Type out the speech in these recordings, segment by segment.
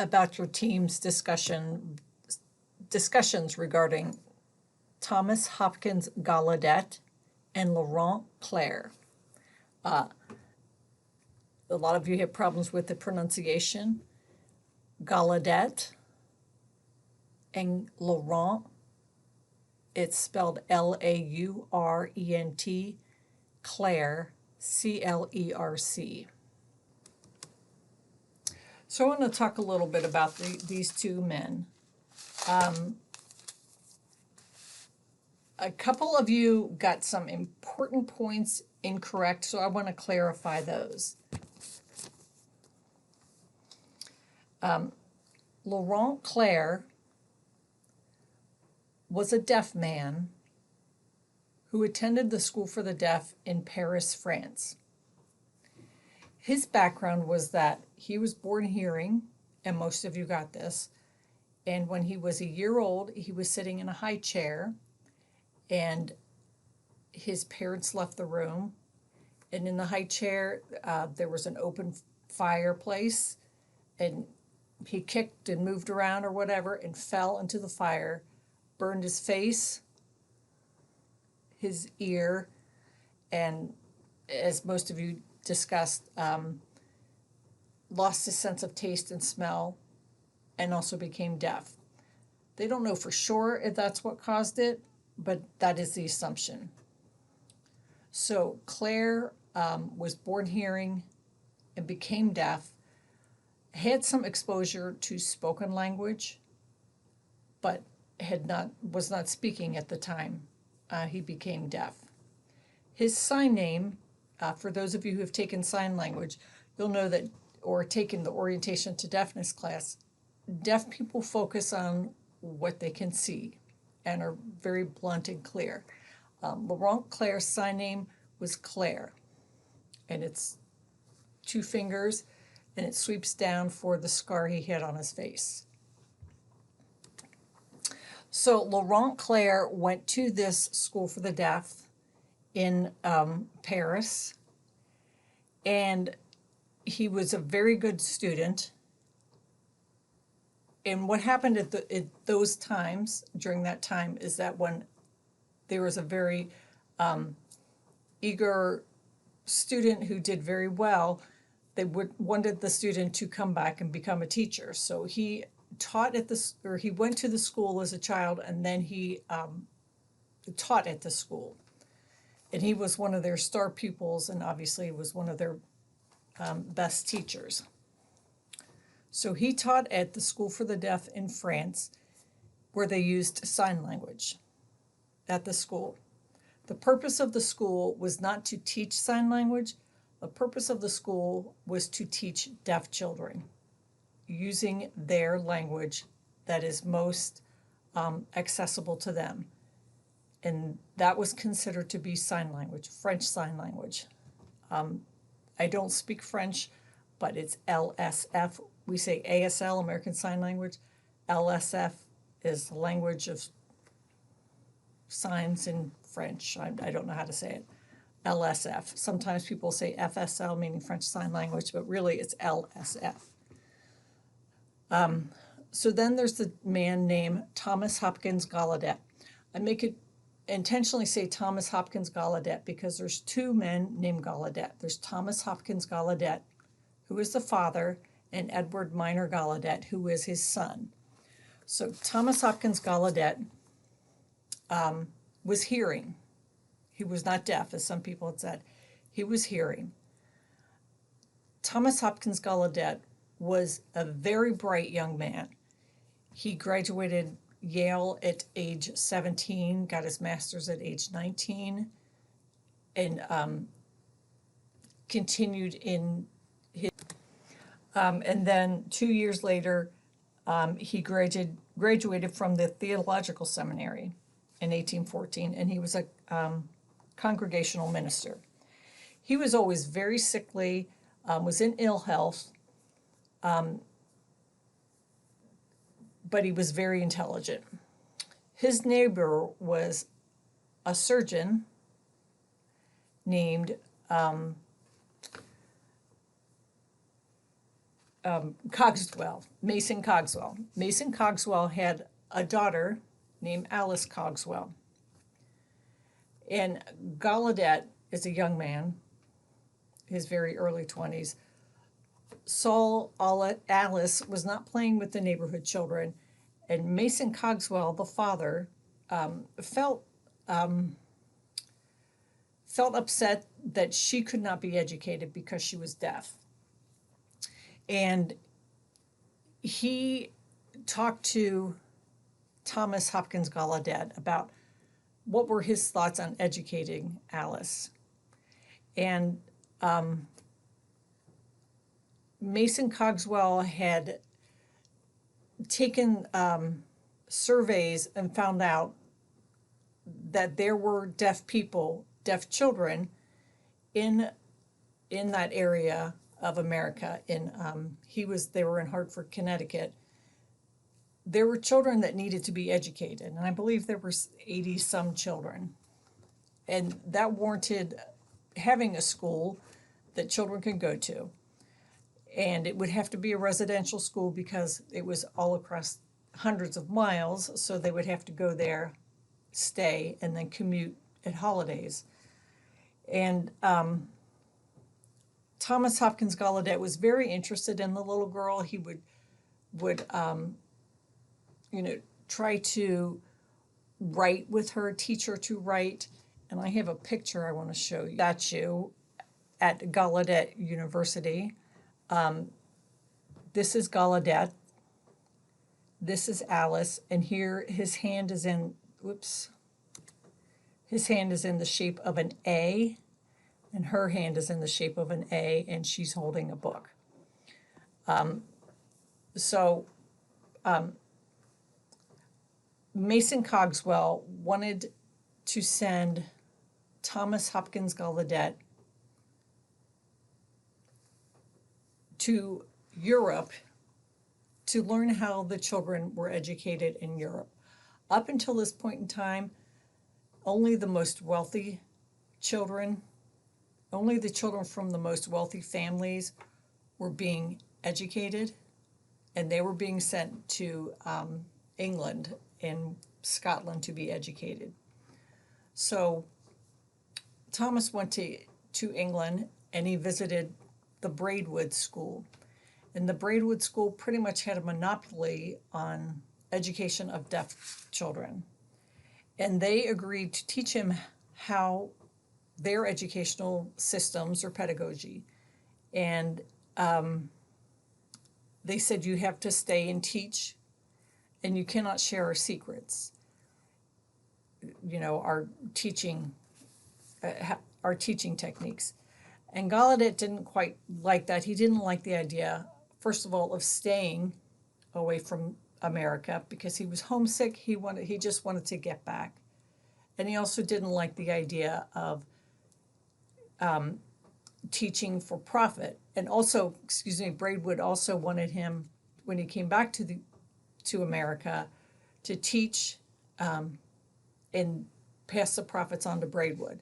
about your team's discussions regarding Thomas Hopkins Gallaudet and Laurent Clerc. A lot of you have problems with the pronunciation. Gallaudet and Laurent, it's spelled L-A-U-R-E-N-T, Clerc, C-L-E-R-C. So I want to talk a little bit about these two men. A couple of you got some important points incorrect, so I want to clarify those. Laurent Clerc was a deaf man who attended the School for the Deaf in Paris, France. His background was that he was born hearing, and most of you got this, and when he was a year old, he was sitting in a high chair, and his parents left the room, and in the high chair, there was an open fireplace, and he kicked and moved around or whatever and fell into the fire, burned his face, his ear, and as most of you discussed, lost his sense of taste and smell, and also became deaf. They don't know for sure if that's what caused it, but that is the assumption. So Clerc was born hearing and became deaf, had some exposure to spoken language, but was not speaking at the time he became deaf. His sign name, for those of you who have taken sign language, you'll know that, or taken the orientation to deafness class, deaf people focus on what they can see and are very blunt and clear. Laurent Clerc's sign name was Clerc, and it's 2 fingers, and it sweeps down for the scar he had on his face. So Laurent Clerc went to this School for the Deaf in Paris, and he was a very good student. And what happened at those times, during that time, is that when there was a very eager student who did very well, they wanted the student to come back and become a teacher. So he taught at he went to the school as a child, and then he taught at the school. And he was one of their star pupils, and obviously was one of their best teachers. So he taught at the School for the Deaf in France, where they used sign language at the school. The purpose of the school was not to teach sign language. The purpose of the school was to teach deaf children using their language that is most accessible to them. And that was considered to be sign language, French Sign Language. I don't speak French, but it's LSF. We say ASL, American Sign Language. LSF is the language of signs in French. I don't know how to say it. LSF. Sometimes people say FSL, meaning French Sign Language, but really it's LSF. So then there's the man named Thomas Hopkins Gallaudet. I make it intentionally say Thomas Hopkins Gallaudet because there's 2 men named Gallaudet. There's Thomas Hopkins Gallaudet, who is the father, and Edward Minor Gallaudet, who is his son. So Thomas Hopkins Gallaudet was hearing. He was not deaf, as some people had said. He was hearing. Thomas Hopkins Gallaudet was a very bright young man. He graduated Yale at age 17, got his master's at age 19, and continued in his... and then 2 years later, he graduated from the theological seminary in 1814, and he was a congregational minister. He was always very sickly, was in ill health, but he was very intelligent. His neighbor was a surgeon named Cogswell, Mason Cogswell. Mason Cogswell had a daughter named Alice Cogswell. And Gallaudet is a young man, his very early 20s. Saw Alice was not playing with the neighborhood children, and Mason Cogswell, the father, felt felt upset that she could not be educated because she was deaf. And he talked to Thomas Hopkins Gallaudet about what were his thoughts on educating Alice. And Mason Cogswell had taken surveys and found out that there were deaf people, deaf children in that area of America. They were in Hartford, Connecticut. There were children that needed to be educated, and I believe there were 80 some children. And that warranted having a school that children could go to. And it would have to be a residential school because it was all across hundreds of miles, so they would have to go there, stay, and then commute at holidays. And Thomas Hopkins Gallaudet was very interested in the little girl. He would try to write with her, teach her to write. And I have a picture I want to show you. Statue at Gallaudet University. This is Gallaudet. This is Alice, and here his hand is in, his hand is in the shape of an A, and her hand is in the shape of an A, and she's holding a book. Mason Cogswell wanted to send Thomas Hopkins Gallaudet to Europe to learn how the children were educated in Europe. Up until this point in time, only the most wealthy children, only the children from the most wealthy families were being educated, and they were being sent to England and Scotland to be educated. So Thomas went to England, and he visited the Braidwood School. And the Braidwood School pretty much had a monopoly on education of deaf children. And they agreed to teach him how their educational systems or pedagogy. And they said, you have to stay and teach, and you cannot share our secrets. Our teaching techniques. And Gallaudet didn't quite like that. He didn't like the idea, first of all, of staying away from America because he was homesick. He just wanted to get back. And he also didn't like the idea of teaching for profit. And also, Braidwood also wanted him, when he came back to America, to teach and pass the profits on to Braidwood.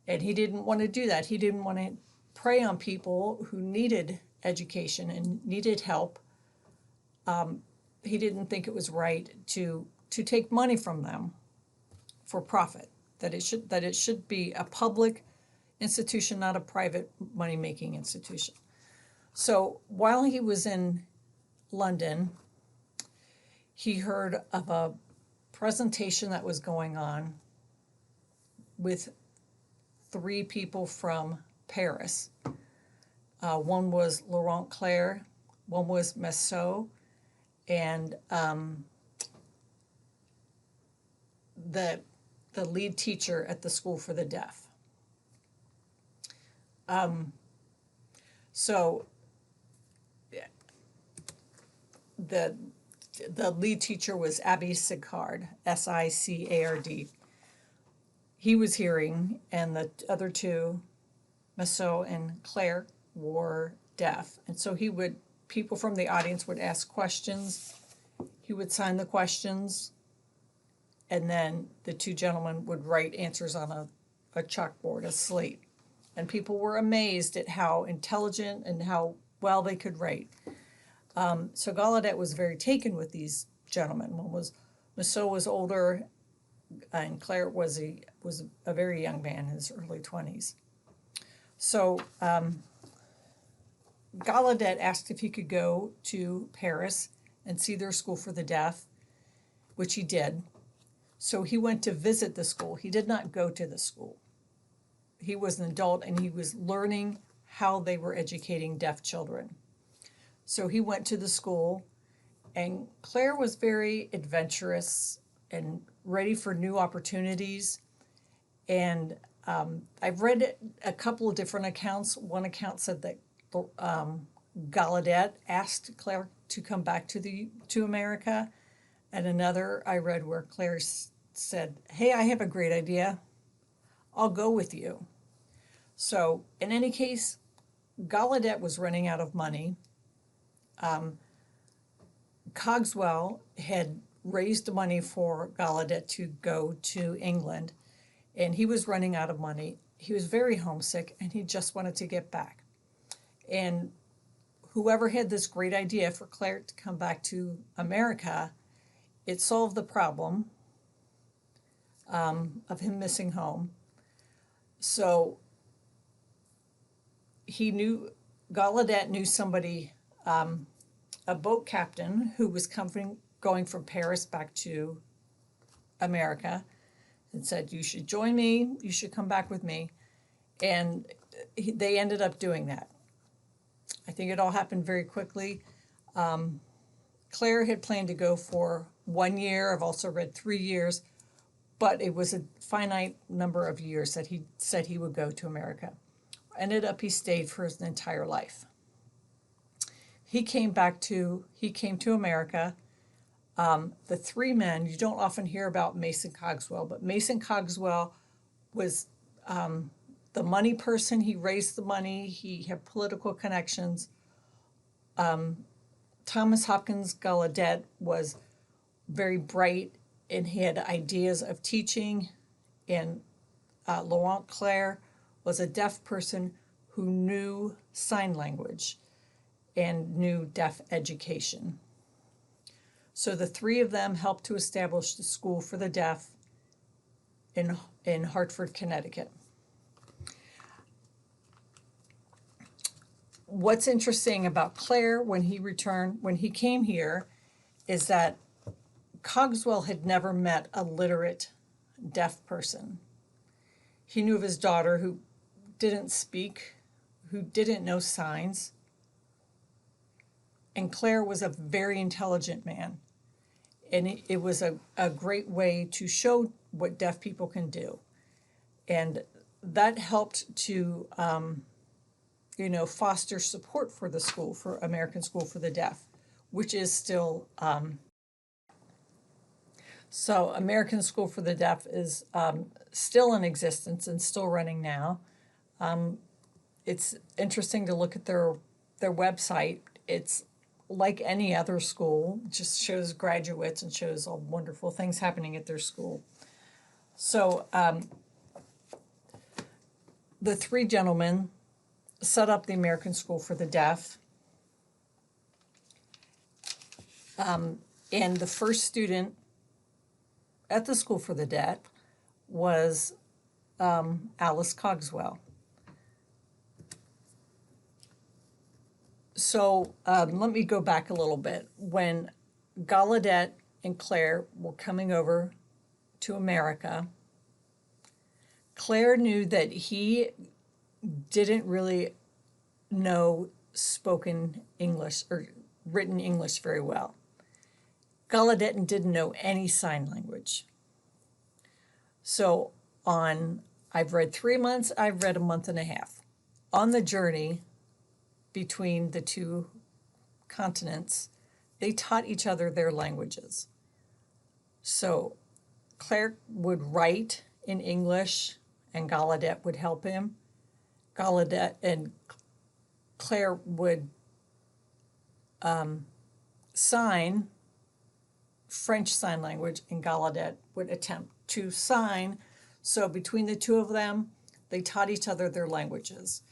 And he didn't want to do that. He didn't want to prey on people who needed education and needed help. He didn't think it was right to take money from them for profit. That it should be a public institution, not a private money-making institution. So while he was in London, he heard of a presentation that was going on with 3 people from Paris. One was Gallaudet Clerc, one was Massot, and the lead teacher at the School for the Deaf. So the lead teacher was Abbe Sicard, Sicard. He was hearing, and the other 2, Massot and Clerc, were deaf. And so people from the audience would ask questions. He would sign the questions, and then the 2 gentlemen would write answers on a chalkboard, a slate. And people were amazed at how intelligent and how well they could write. So Gallaudet was very taken with these gentlemen. Musso was older, and Clerc was a very young man in his early 20s. So Gallaudet asked if he could go to Paris and see their school for the deaf, which he did. So he went to visit the school. He did not go to the school. He was an adult and he was learning how they were educating deaf children. So he went to the school, and Clerc was very adventurous and ready for new opportunities. And I've read a couple of different accounts. One account said that Gallaudet asked Clerc to come back to America, and another I read where Clerc said, "Hey, I have a great idea. I'll go with you." So in any case, Gallaudet was running out of money. Cogswell had raised money for Gallaudet to go to England, and he was running out of money. He was very homesick, and he just wanted to get back. And whoever had this great idea for Clerc to come back to America, it solved the problem of him missing home. So Gallaudet knew somebody, a boat captain who was going from Paris back to America, and said, "You should join me, you should come back with me." And they ended up doing that. I think it all happened very quickly. Clerc had planned to go for 1 year. I've also read 3 years, but it was a finite number of years that he said he would go to America. Ended up he stayed for his entire life. He came to America. The three men, you don't often hear about Mason Cogswell, but Mason Cogswell was the money person. He raised the money. He had political connections. Thomas Hopkins Gallaudet was very bright, and he had ideas of teaching. And Laurent Clerc was a deaf person who knew sign language and knew deaf education. So the three of them helped to establish the School for the Deaf in Hartford, Connecticut. What's interesting about Clerc when he came here, is that Cogswell had never met a literate deaf person. He knew of his daughter who didn't speak, who didn't know signs. And Clerc was a very intelligent man. And it was a great way to show what deaf people can do. And that helped to, foster support for the school, for American School for the Deaf, which is still, so American School for the Deaf is still in existence and still running now. It's interesting to look at their website. It's like any other school, just shows graduates and shows all wonderful things happening at their school. So the three gentlemen set up the American School for the Deaf. And the first student at the School for the Deaf was Alice Cogswell. So let me go back a little bit. When Gallaudet and Clerc were coming over to America, Clerc knew that he didn't really know spoken English or written English very well. Gallaudet didn't know any sign language. So I've read 3 months, I've read a month and a half. On the journey between the two continents, they taught each other their languages. So Clerc would write in English, and Gallaudet would help him. Gallaudet and Clerc would sign French Sign Language, and Gallaudet would attempt to sign. So between the two of them, they taught each other their languages.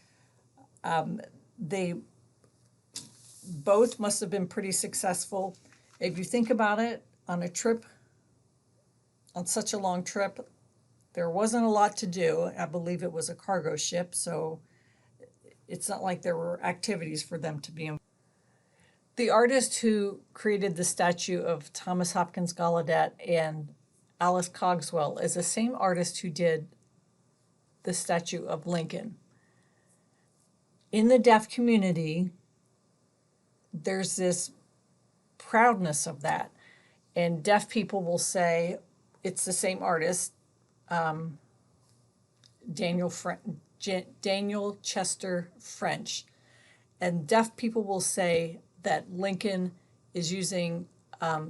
both must have been pretty successful. If you think about it, on a trip, on such a long trip, there wasn't a lot to do. I believe it was a cargo ship, so it's not like there were activities for them to be in. The artist who created the statue of Thomas Hopkins Gallaudet and Alice Cogswell is the same artist who did the statue of Lincoln. In the deaf community, there's this proudness of that. And deaf people will say it's the same artist, Daniel Chester French. And deaf people will say that Lincoln is using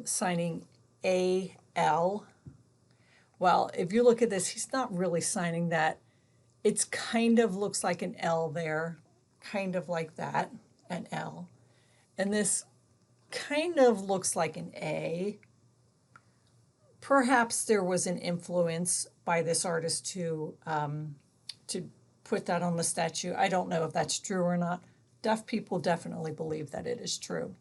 signing AL. Well, if you look at this, he's not really signing that. It's kind of looks like an L there, kind of like that, an L. And this kind of looks like an A. Perhaps there was an influence by this artist to put that on the statue. I don't know if that's true or not. Deaf people definitely believe that it is true.